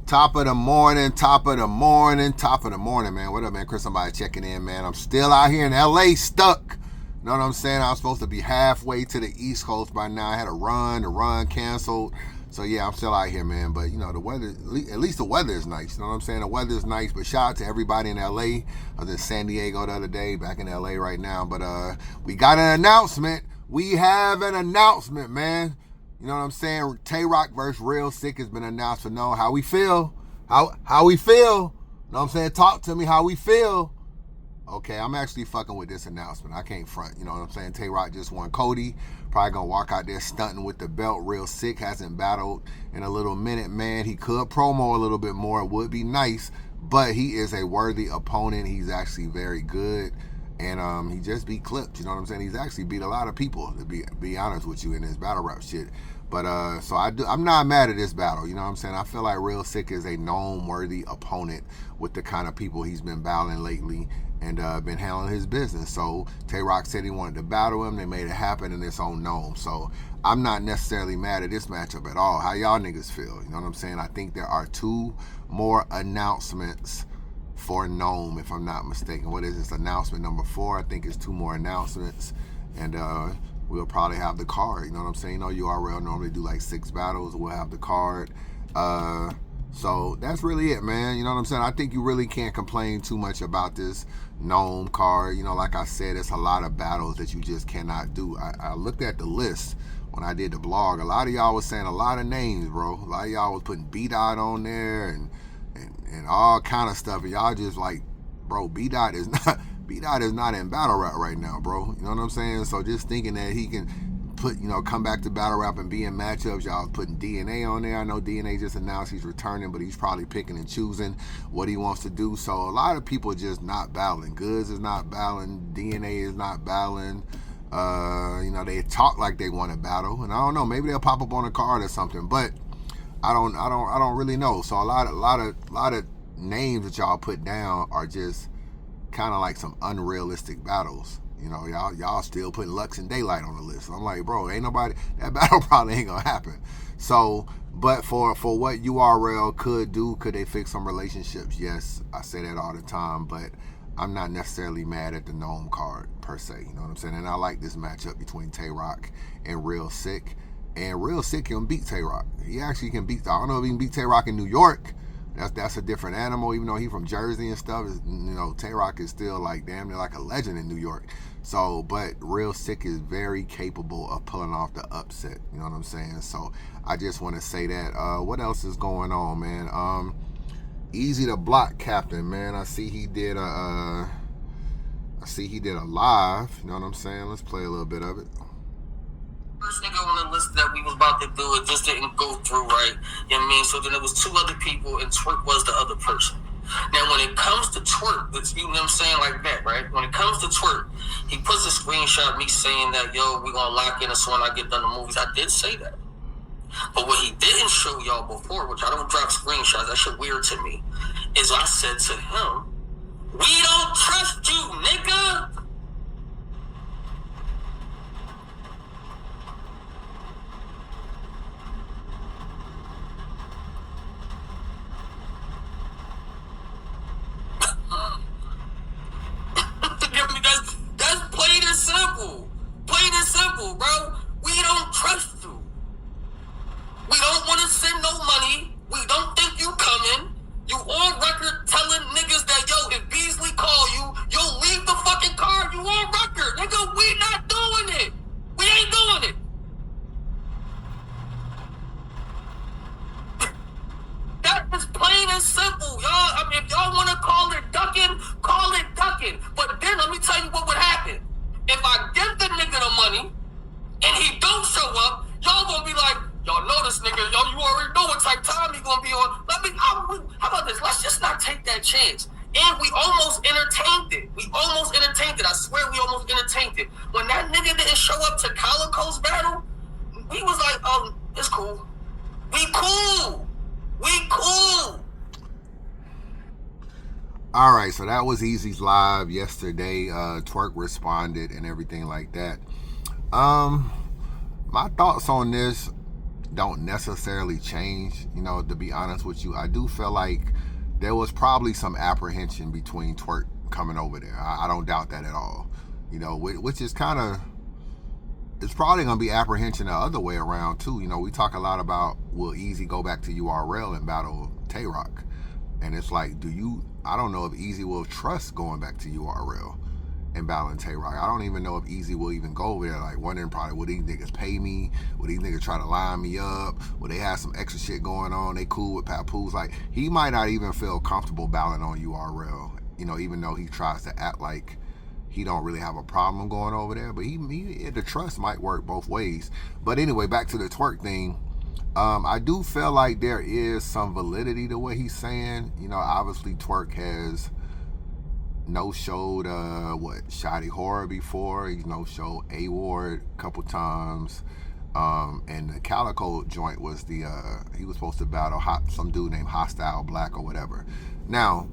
Top of the morning, man. What up, man? Chris, somebody checking in, man. I'm still out here in LA, stuck. You know what I'm saying? I was supposed to be halfway to the East Coast by now. I had the run canceled. So yeah, I'm still out here, man. But you know, the weather, at least the weather is nice. You know what I'm saying? The weather is nice. But shout out to everybody in LA. I was in San Diego the other day, back in LA right now. But we got an announcement. We have an announcement, man. You know what I'm saying? Twork versus Real Sihk has been announced for know how we feel. How we feel. You know what I'm saying? Talk to me how we feel. Okay, I'm actually fucking with this announcement. I can't front. You know what I'm saying? Twork just won Cody. Probably gonna walk out there stunting with the belt. Real Sihk hasn't battled in a little minute, man. He could promo a little bit more. It would be nice. But he is a worthy opponent. He's actually very good. And he just beat Clips, you know what I'm saying? He's actually beat a lot of people, to be honest with you, in this battle rap shit. But so I'm not mad at this battle, you know what I'm saying? I feel like Real Sihk is a known worthy opponent with the kind of people he's been battling lately and been handling his business. So Twork said he wanted to battle him. They made it happen, and it's on Gnome. So I'm not necessarily mad at this matchup at all. How y'all niggas feel? You know what I'm saying? I think there are 2 more announcements for Gnome, if I'm not mistaken. What is this? Announcement number 4. I think it's 2 more announcements. And we'll probably have the card. You know what I'm saying? You know, URL normally do like 6 battles. We'll have the card. So that's really it, man. You know what I'm saying? I think you really can't complain too much about this Gnome card. You know, like I said, it's a lot of battles that you just cannot do. I looked at the list when I did the blog. A lot of y'all was saying a lot of names, bro. A lot of y'all was putting B-Dot on there and all kind of stuff. And y'all just like, bro, B-Dot is not in battle rap right now, bro. You know what I'm saying? So just thinking that he can come back to battle rap and be in matchups. Y'all putting DNA on there. I know DNA just announced he's returning, but he's probably picking and choosing what he wants to do. So a lot of people just not battling. Goods is not battling. DNA is not battling. They talk like they want to battle, and I don't know. Maybe they'll pop up on a card or something, but I don't really know. So a lot of names that y'all put down are just kind of like some unrealistic battles. You know, y'all still putting Lux and Daylight on the list. I'm like, bro, ain't nobody, that battle probably ain't gonna happen. So, but for what URL could do, could they fix some relationships? Yes, I say that all the time, but I'm not necessarily mad at the Gnome card per se. You know what I'm saying? And I like this matchup between Twork and Real Sihk. And Real Sihk can beat Twork. He actually can beat, I don't know if he can beat Twork in New York. That's a different animal, even though he's from Jersey and stuff. You know, Twork is still like damn near like a legend in New York. So, but Real Sihk is very capable of pulling off the upset. You know what I'm saying? So I just want to say that. What else is going on, man? Eazy the block captain, man. I see he did a live. You know what I'm saying? Let's play a little bit of it. First nigga on the list that we was about to do, it just didn't go through right. You know what I mean? So then there was 2 other people, and Twerk was the other person. Now, when it comes to Twerk, you know what I'm saying, like that, right? When it comes to Twerk, he puts a screenshot of me saying that, yo, we gonna lock in as soon as I get done the movies. I did say that. But what he didn't show y'all before, which I don't drop screenshots, that shit weird to me, is I said to him, we don't trust you, nigga. That's plain and simple. Plain and simple, bro. We don't trust you. We don't want to send no money. We don't think you coming. You on record telling niggas that, yo, if Beasley call you, yo, leave the fucking car. You on record. Nigga, we not doing it. We ain't doing it. That is plain and simple, y'all. I mean, if y'all want to call it ducking, call it ducking. But then let me tell you what would happen. If I give the nigga the money and he don't show up, y'all gonna be like, y'all know this nigga, yo, you already know what type time he gonna be on. How about this? Let's just not take that chance. And we almost entertained it. I swear we almost entertained it. When that nigga didn't show up to Calicoe's battle, we was like, it's cool. We cool. All right, so that was Eazy's live yesterday. Twerk responded and everything like that. My thoughts on this, don't necessarily change. You know, to be honest with you, I do feel like there was probably some apprehension between Twerk coming over there. I don't doubt that at all. You know, which is kind of, it's probably going to be apprehension the other way around too. You know, we talk a lot about will Eazy go back to URL and battle Twork, and it's like, I don't know if Eazy will trust going back to URL and battling Twork. I don't even know if Eazy will even go over there. Like, wondering probably, will these niggas pay me? Will these niggas try to line me up? Will they have some extra shit going on? They cool with Papoose? Like, he might not even feel comfortable battling on URL, you know, even though he tries to act like he don't really have a problem going over there. But the trust might work both ways. But anyway, back to the Twerk thing. I do feel like there is some validity to what he's saying. You know, obviously Twerk has no-showed Shotty Horror before. He's no-showed A-Ward a couple times. And the Calicoe joint was he was supposed to battle some dude named Hostile Black or whatever. Now,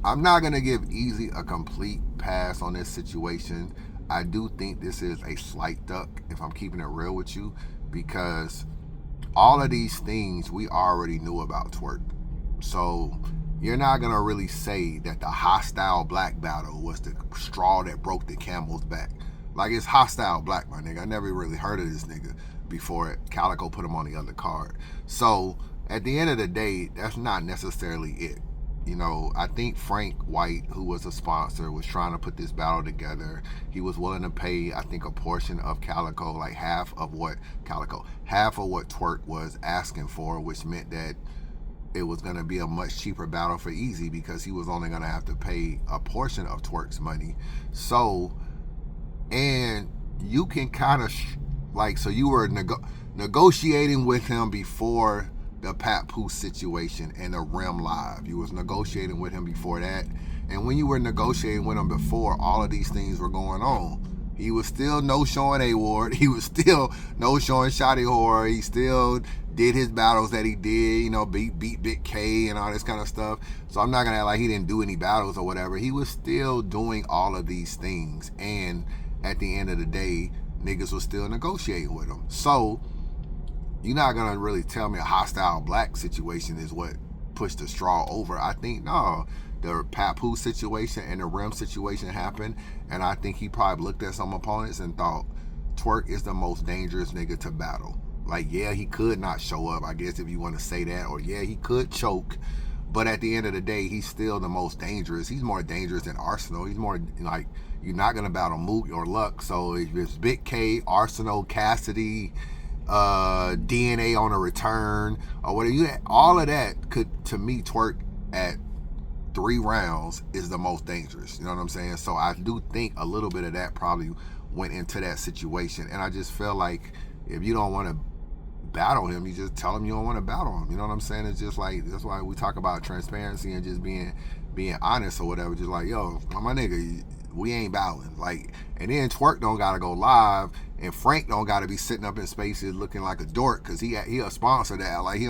I'm not going to give Eazy a complete pass on this situation. I do think this is a slight duck, if I'm keeping it real with you, because all of these things we already knew about Twerk. So you're not going to really say that the Hostile Black battle was the straw that broke the camel's back. Like, it's Hostile Black, my nigga. I never really heard of this nigga before Calicoe put him on the other card. So at the end of the day, that's not necessarily it. You know, I think Frank White, who was a sponsor, was trying to put this battle together. He was willing to pay, I think, a portion of Calicoe, like half of what Twerk was asking for, which meant that it was going to be a much cheaper battle for Eazy because he was only going to have to pay a portion of Twerk's money. So, and you can kind of, so you were negotiating with him before the Papoose situation and the Rim Live. You was negotiating with him before that. And when you were negotiating with him before all of these things were going on, he was still no-showing A-Ward. He was still no-showing Shotty Horror. He still did his battles that he did, you know, beat Big K and all this kind of stuff. So I'm not going to act like he didn't do any battles or whatever. He was still doing all of these things. And at the end of the day, niggas was still negotiating with him. So you're not going to really tell me a Hostile Black situation is what pushed the straw over. I think, no, the Papoose situation and the Rim situation happened, and I think he probably looked at some opponents and thought, Twerk is the most dangerous nigga to battle. Like, yeah, he could not show up, I guess, if you want to say that, or yeah, he could choke, but at the end of the day, he's still the most dangerous. He's more dangerous than Arsenal. He's more, like, you're not going to battle Mook or Luck, so if it's Big K, Arsenal, Cassidy, DNA on a return or whatever, all of that could, to me, Twerk at 3 rounds is the most dangerous. You know what I'm saying? So I do think a little bit of that probably went into that situation. And I just feel like if you don't want to battle him, you just tell him you don't want to battle him. You know what I'm saying? It's just like, that's why we talk about transparency and just being honest or whatever. Just like, yo, my nigga, we ain't battling. Like, and then Twerk don't gotta go live, and Frank don't gotta be sitting up in spaces looking like a dork because he a sponsor that, like, he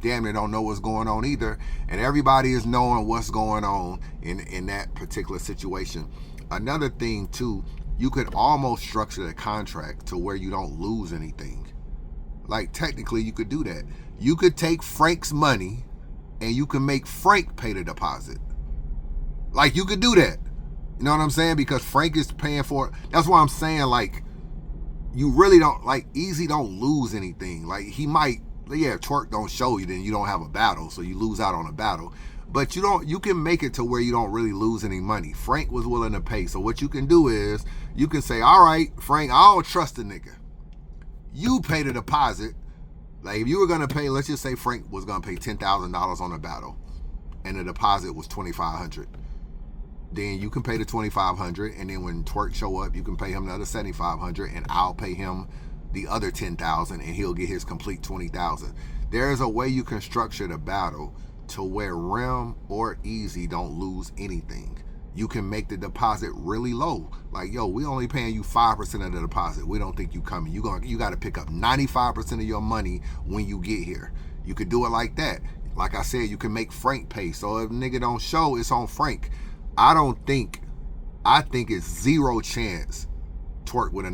damn near don't know what's going on either, and everybody is knowing what's going on in that particular situation. Another thing too, you could almost structure the contract to where you don't lose anything. Like, technically you could do that. You could take Frank's money and you can make Frank pay the deposit. Like, you could do that. You know what I'm saying? Because Frank is paying for it. That's why I'm saying, like, you really don't, like, Eazy don't lose anything. Like, he might, yeah, if Twerk don't show you, then you don't have a battle, so you lose out on a battle. But you can make it to where you don't really lose any money. Frank was willing to pay. So what you can do is, you can say, all right, Frank, I don't trust the nigga. You pay the deposit. Like, if you were going to pay, let's just say Frank was going to pay $10,000 on a battle, and the deposit was $2,500. Then you can pay the $2,500, and then when Twerk show up, you can pay him another $7,500, and I'll pay him the other $10,000, and he'll get his complete $20,000. There is a way you can structure the battle to where Rim or Eazy don't lose anything. You can make the deposit really low. Like, yo, we only paying you 5% of the deposit. We don't think you coming. You got to pick up 95% of your money when you get here. You could do it like that. Like I said, you can make Frank pay. So if nigga don't show, it's on Frank. I think it's zero chance Twork would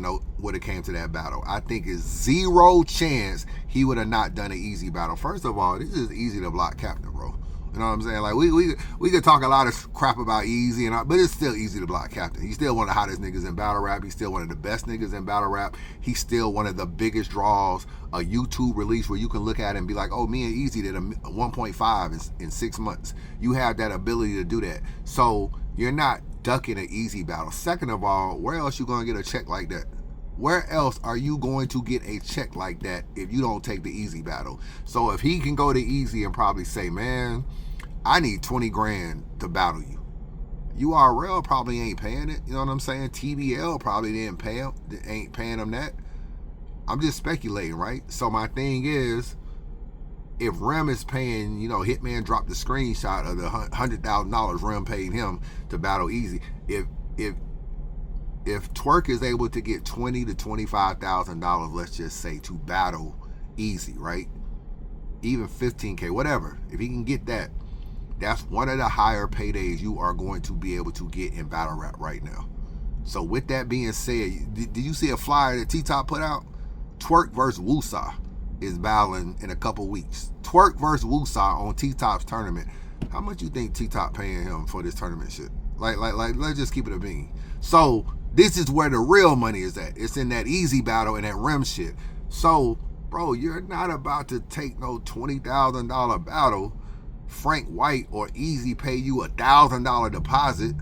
have came to that battle. I think it's zero chance he would have not done an Eazy battle. First of all, this is easy to block Captain, bro. You know what I'm saying? Like we could talk a lot of crap about Eazy, but it's still easy to block Captain. He's still one of the hottest niggas in battle rap. He's still one of the best niggas in battle rap. He's still one of the biggest draws. A YouTube release where you can look at it and be like, oh, me and Eazy did a 1.5 in 6 months. You have that ability to do that. So you're not ducking an Eazy battle. Second of all, where else you gonna get a check like that? Where else are you going to get a check like that if you don't take the Eazy battle? So if he can go to Eazy and probably say, man, I need 20 grand to battle you. URL probably ain't paying it. You know what I'm saying? TBL probably ain't paying him that. I'm just speculating, right? So my thing is, if Rem is paying, Hitman dropped the screenshot of the $100,000 Rem paid him to battle Eazy. If Twork is able to get $20,000 to $25,000, let's just say, to battle Eazy, right? Even $15K, whatever. If he can get that, that's one of the higher paydays you are going to be able to get in battle rap right now. So with that being said, did you see a flyer that T-Top put out? Twerk versus Wusa is battling in a couple weeks. Twerk versus Wusa on T-Top's tournament. How much you think T-Top paying him for this tournament shit? Like, let's just keep it a bean. So this is where the real money is at. It's in that Eazy battle and that Rem shit. So, bro, you're not about to take no $20,000 battle. Frank White or Eazy pay you $1,000 deposit.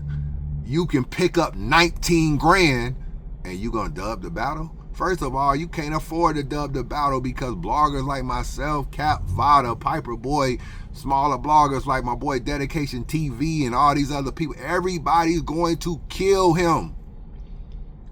You can pick up 19 grand and you gonna dub the battle? First of all, you can't afford to dub the battle because bloggers like myself, Cap, Vada, Piper Boy, smaller bloggers like my boy Dedication TV and all these other people, everybody's going to kill him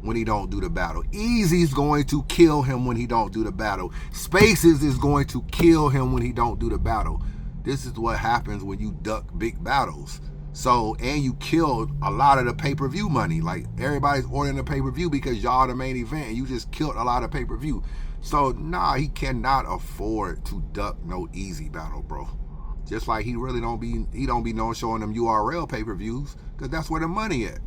when he don't do the battle. Eazy's going to kill him when he don't do the battle. Spaces is going to kill him when he don't do the battle. This is what happens when you duck big battles. So, and you killed a lot of the pay-per-view money. Like, everybody's ordering the pay-per-view because y'all the main event, and you just killed a lot of pay-per-view. So, nah, he cannot afford to duck no Eazy battle, bro. Just like he don't be known showing them URL pay-per-views, because that's where the money at.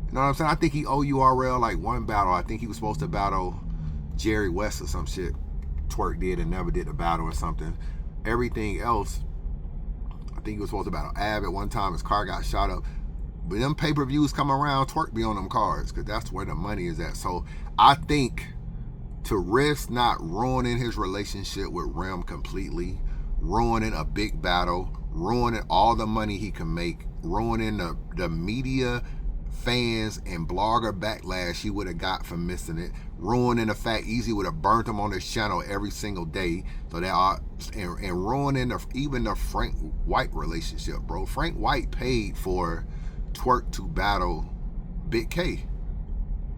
You know what I'm saying? I think he owe URL like one battle. I think he was supposed to battle Jerry West or some shit. Twerk did and never did the battle or something. Everything else, I think he was supposed to battle Ab at one time. His car got shot up. But them pay-per-views come around, Twerk be on them cards because that's where the money is at. So I think to risk not ruining his relationship with Rem completely, ruining a big battle, ruining all the money he can make, ruining the media, fans, and blogger backlash he would have got from missing it, ruining the fact Eazy would have burnt him on his channel every single day, so that and ruining even the Frank White relationship, bro. Frank White paid for Twerk to battle Big K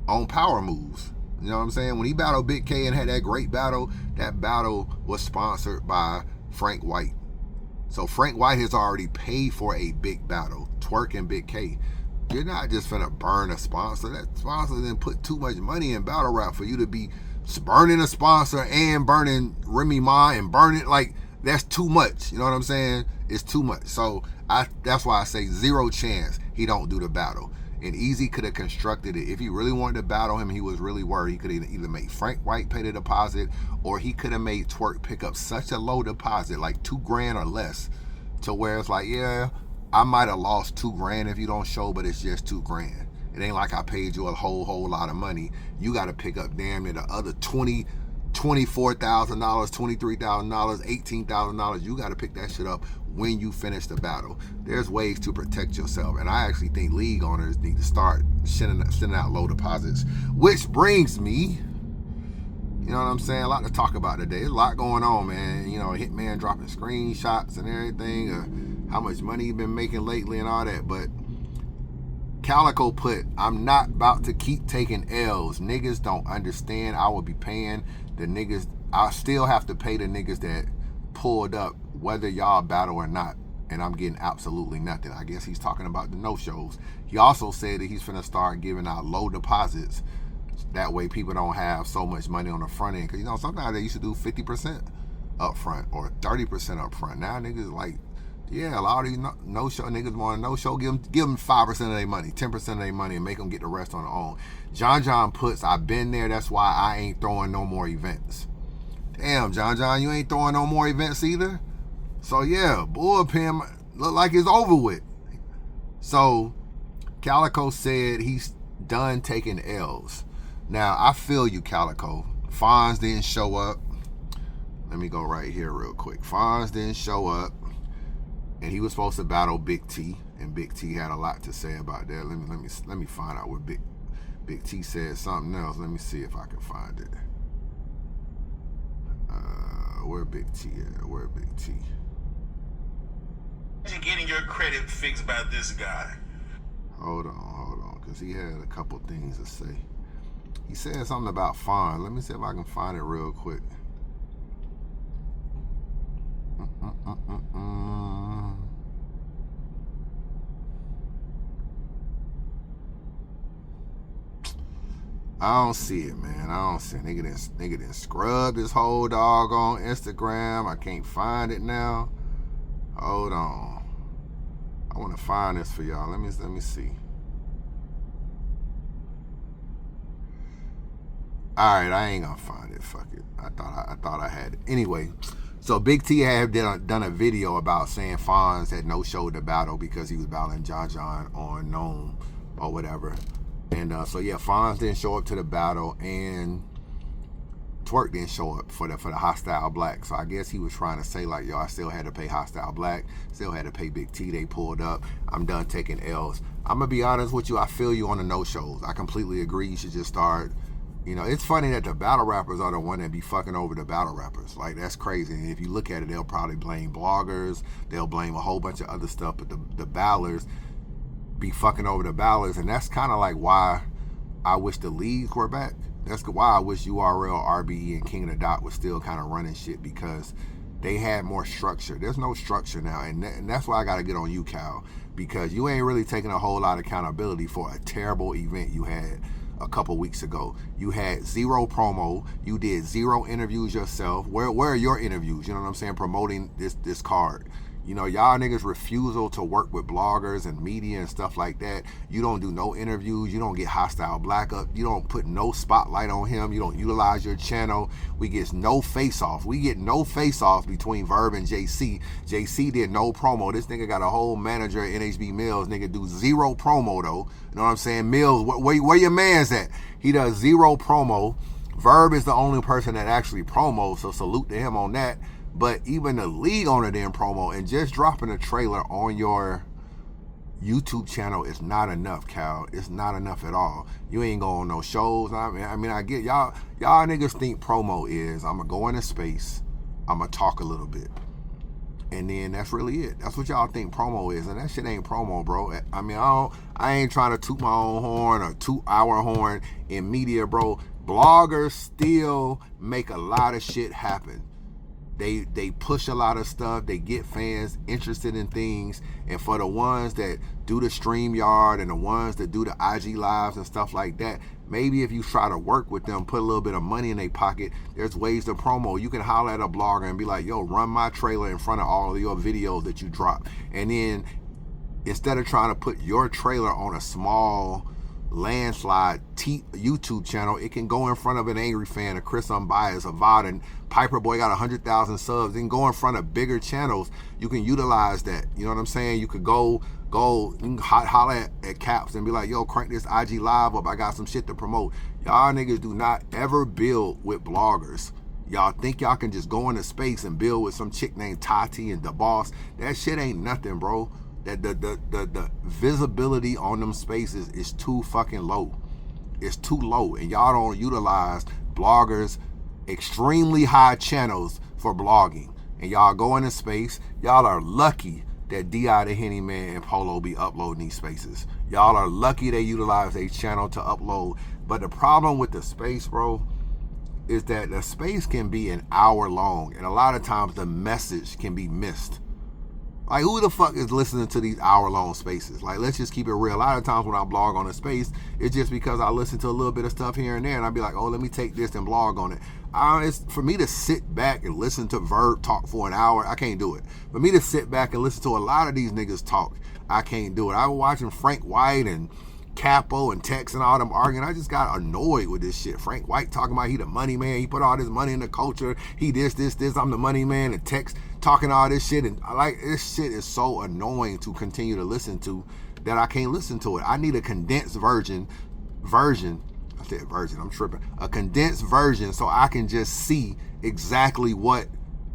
on Power Moves. You know what I'm saying? When he battled Big K and had that great battle, that battle was sponsored by Frank White. So Frank White has already paid for a big battle, Twerk and Big K. You're not just finna burn a sponsor. That sponsor didn't put too much money in battle rap for you to be burning a sponsor and burning Remy Ma and burning, like, that's too much. You know what I'm saying? It's too much. So that's why I say zero chance he don't do the battle. And Eazy could have constructed it. If he really wanted to battle him and he was really worried, he could have either made Frank White pay the deposit, or he could have made Twerk pick up such a low deposit, like $2,000 or less, to where it's like, yeah, I might have lost $2,000 if you don't show, but it's just $2,000. It ain't like I paid you a whole lot of money. You got to pick up damn near the other $24,000, $23,000, $18,000. You got to pick that shit up when you finish the battle. There's ways to protect yourself, and I actually think league owners need to start sending out low deposits. Which brings me, you know what I'm saying, a lot to talk about today. There's a lot going on, man. You know, Hitman dropping screenshots and everything, how much money he been making lately and all that. But Calicoe put, I'm not about to keep taking L's. Niggas don't understand. I will be paying the niggas. I still have to pay the niggas that pulled up, whether y'all battle or not. And I'm getting absolutely nothing. I guess he's talking about the no-shows. He also said that he's finna start giving out low deposits. That way people don't have so much money on the front end. Because, you know, sometimes they used to do 50% up front or 30% up front. Now niggas like Yeah, a lot of these no-show niggas want to no-show. Give them 5% of their money, 10% of their money, and make them get the rest on their own. John puts, I've been there. That's why I ain't throwing no more events. Damn, John, you ain't throwing no more events either. So yeah, bullpen look like it's over with. So Calicoe said he's done taking L's. Now I feel you, Calicoe. Fonz didn't show up. Let me go right here real quick. Fonz didn't show up. And he was supposed to battle Big T, and Big T had a lot to say about that. Let me find out what Big T said something else. Let me see if I can find it. Where Big T at? Where Big T? Imagine getting your credit fixed by this guy. Hold on, because he had a couple things to say. He said something about Fonz. Let me see if I can find it real quick. I don't see it, man. I don't see it. Nigga didn't scrub this whole dog on Instagram. I can't find it now. Hold on. I want to find this for y'all. Let me see. All right, I ain't gonna find it. Fuck it. I thought I had it. Anyway, so Big T had done a video about saying Fonz had no-showed the battle because he was battling John on Gnome or whatever. And so yeah, Fonz didn't show up to the battle, and Twerk didn't show up for the Hostile Black. So I guess he was trying to say like, yo, I still had to pay Hostile Black, still had to pay Big T. They pulled up. I'm done taking L's. I'm gonna be honest with you. I feel you on the no-shows. I completely agree. You should just start. You know, it's funny that the battle rappers are the one that be fucking over the battle rappers. Like, that's crazy. And if you look at it, they'll probably blame bloggers. They'll blame a whole bunch of other stuff. But the battlers be fucking over the battlers, and that's kind of like why I wish the leagues were back. That's why I wish URL, RBE, and King of the Dot was still kind of running shit, because they had more structure. There's no structure now, and that's why I got to get on you, Cal, because you ain't really taking a whole lot of accountability for a terrible event you had a couple weeks ago. You had zero promo. You did zero interviews yourself. Where are your interviews? You know what I'm saying? Promoting this card. You know, y'all niggas refusal to work with bloggers and media and stuff like that. You don't do no interviews. You don't get Hostile Black up. You don't put no spotlight on him. You don't utilize your channel. We get no face-off. We get no face-off between Verb and JC. JC did no promo. This nigga got a whole manager at NHB Mills. Nigga do zero promo, though. You know what I'm saying? Mills, where your man's at? He does zero promo. Verb is the only person that actually promos, so salute to him on that. But even the league owner didn't promo, and just dropping a trailer on your YouTube channel is not enough, Cal. It's not enough at all. You ain't going on no shows. I mean, I get y'all niggas think promo is I'm gonna go into space, I'm gonna talk a little bit, and then that's really it. That's what y'all think promo is, and that shit ain't promo, bro. I mean, I ain't trying to toot my own horn or toot our horn in media, bro. Bloggers still make a lot of shit happen. They push a lot of stuff. They get fans interested in things. And for the ones that do the StreamYard and the ones that do the IG Lives and stuff like that, maybe if you try to work with them, put a little bit of money in their pocket, there's ways to promo. You can holler at a blogger and be like, yo, run my trailer in front of all of your videos that you drop. And then instead of trying to put your trailer on a small landslide YouTube channel, it can go in front of an Angry Fan, a Chris Unbiased, a VOD, and Piper Boy got 100,000 subs. Then go in front of bigger channels. You can utilize that. You know what I'm saying? You could go, you can holler at Caps and be like, yo, crank this IG Live up. I got some shit to promote. Y'all niggas do not ever build with bloggers. Y'all think y'all can just go into space and build with some chick named Tati and the boss. That shit ain't nothing, bro. That the visibility on them spaces is too fucking low. It's too low, and y'all don't utilize bloggers' extremely high channels for blogging. And y'all go into space. Y'all are lucky that D.I. the Henny Man and Polo be uploading these spaces. Y'all are lucky they utilize a channel to upload. But the problem with the space, bro, is that the space can be an hour long, and a lot of times the message can be missed. Like, who the fuck is listening to these hour-long spaces? Like, let's just keep it real. A lot of times when I blog on a space, it's just because I listen to a little bit of stuff here and there, and I'll be like, oh, let me take this and blog on it. it's for me to sit back and listen to Verb talk for an hour. I can't do it. For me to sit back and listen to a lot of these niggas talk, I can't do it. I was watching Frank White and Capo and Tex and all them arguing. I just got annoyed with this shit. Frank White talking about he the money man. He put all this money in the culture. He this. I'm the money man. And Tex talking all this shit. And this shit is so annoying to continue to listen to that I can't listen to it. I need a condensed version. I said version, I'm tripping. A condensed version so I can just see exactly what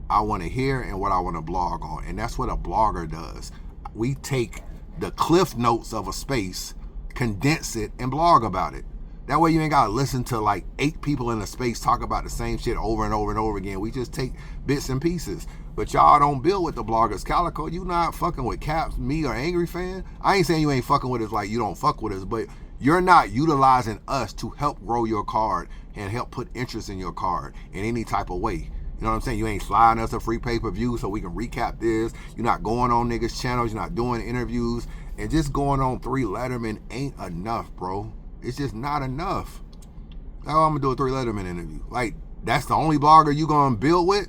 I want to hear and what I want to blog on. And that's what a blogger does. We take the cliff notes of a space, condense it, and blog about it. That way you ain't got to listen to like 8 people in a space talk about the same shit over and over and over again. We just take bits and pieces. But y'all don't build with the bloggers. Calicoe, you not fucking with Caps, me, or Angry Fan. I ain't saying you ain't fucking with us like you don't fuck with us, but you're not utilizing us to help grow your card and help put interest in your card in any type of way. You know what I'm saying? You ain't sliding us a free pay-per-view so we can recap this. You're not going on niggas' channels. You're not doing interviews. And just going on 3 Letterman ain't enough, bro. It's just not enough. How I'm going to do a 3 Letterman interview? Like, that's the only blogger you going to build with?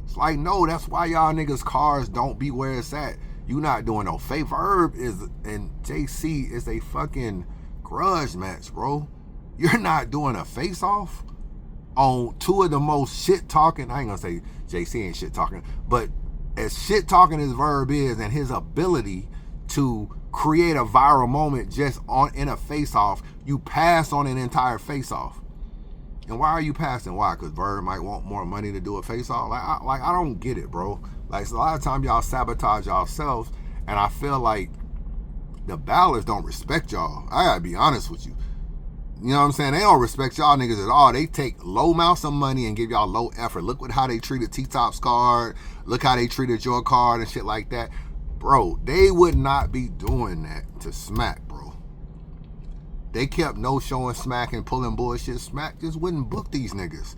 It's like, no, that's why y'all niggas' cars don't be where it's at. You not doing no fake. Verb is, and JC is a fucking grudge match, bro. You're not doing a face-off on 2 of the most shit-talking, I ain't gonna say JC ain't shit-talking, but as shit-talking as Verb is and his ability to create a viral moment just in a face-off, you pass on an entire face-off. And why are you passing? Why? Because Verb might want more money to do a face-off? I don't get it, bro. Like, a lot of times y'all sabotage yourselves, and I feel like the ballers don't respect y'all. I gotta be honest with you. You know what I'm saying? They don't respect y'all niggas at all. They take low amounts of money and give y'all low effort. Look at how they treated T-Top's card. Look how they treated your card and shit like that. Bro, they would not be doing that to Smack, bro. They kept no-showing Smack and pulling bullshit. Smack just wouldn't book these niggas.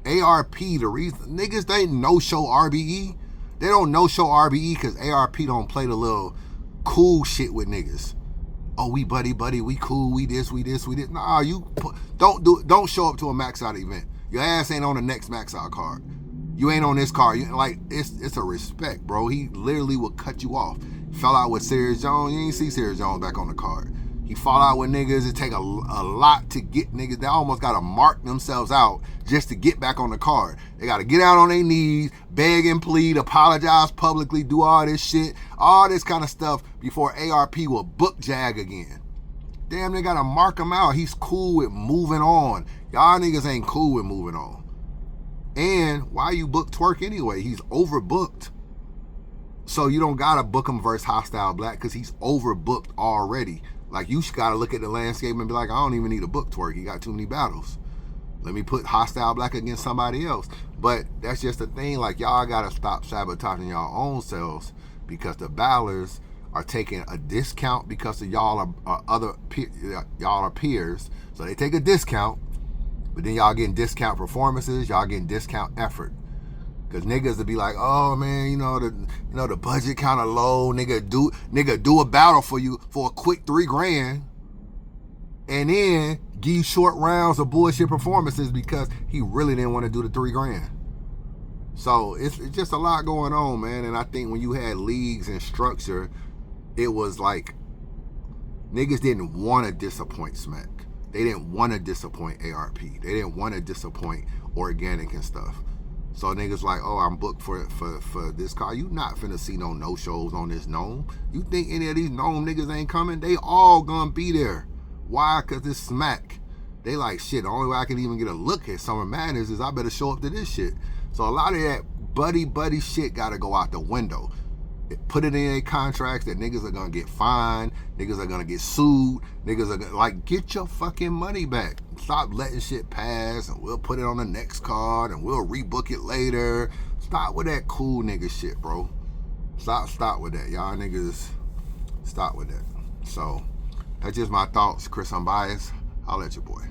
ARP, the reason niggas, they no-show RBE. They don't no-show RBE because ARP don't play the little cool shit with niggas. Oh, we buddy, we cool, we this. Nah, don't show up to a max out event. Your ass ain't on the next max out card. You ain't on this card. It's a respect, bro. He literally will cut you off. Fell out with Serious Jones. You ain't see Serious Jones back on the card. He fall out with niggas. It take a lot to get niggas. They almost got to mark themselves out just to get back on the card. They got to get out on their knees, beg and plead, apologize publicly, do all this shit, all this kind of stuff before ARP will book Jag again. Damn, they got to mark him out. He's cool with moving on. Y'all niggas ain't cool with moving on. And why you book Twerk anyway? He's overbooked. So you don't got to book him versus Hostile Black because he's overbooked already. Like, you got to look at the landscape and be like, I don't even need to book Twerk. He got too many battles. Let me put Hostile Black against somebody else. But that's just the thing. Like, y'all got to stop sabotaging y'all own selves because the ballers are taking a discount because of y'all are peers. So they take a discount, but then y'all getting discount performances. Y'all getting discount effort. Cause niggas would be like, oh man, the budget kind of low. Nigga do a battle for you for a quick $3,000, and then give you short rounds of bullshit performances because he really didn't want to do the $3,000. So it's just a lot going on, man. And I think when you had leagues and structure, it was like niggas didn't want to disappoint Smack. They didn't want to disappoint ARP. They didn't want to disappoint Organic and stuff. So niggas like, oh, I'm booked for this car. You not finna see no shows on this Gnome. You think any of these Gnome niggas ain't coming? They all gonna be there. Why? Cause it's Smack. They like, shit, the only way I can even get a look at Summer Madness is I better show up to this shit. So a lot of that buddy shit gotta go out the window. Put it in their contracts that niggas are gonna get fined, niggas are gonna get sued, niggas are gonna, like, get your fucking money back. Stop letting shit pass and we'll put it on the next card and we'll rebook it later. Stop with that cool nigga shit, bro. Stop with that. Y'all niggas, stop with that. So, that's just my thoughts. Chris Unbiased. I'll let your boy.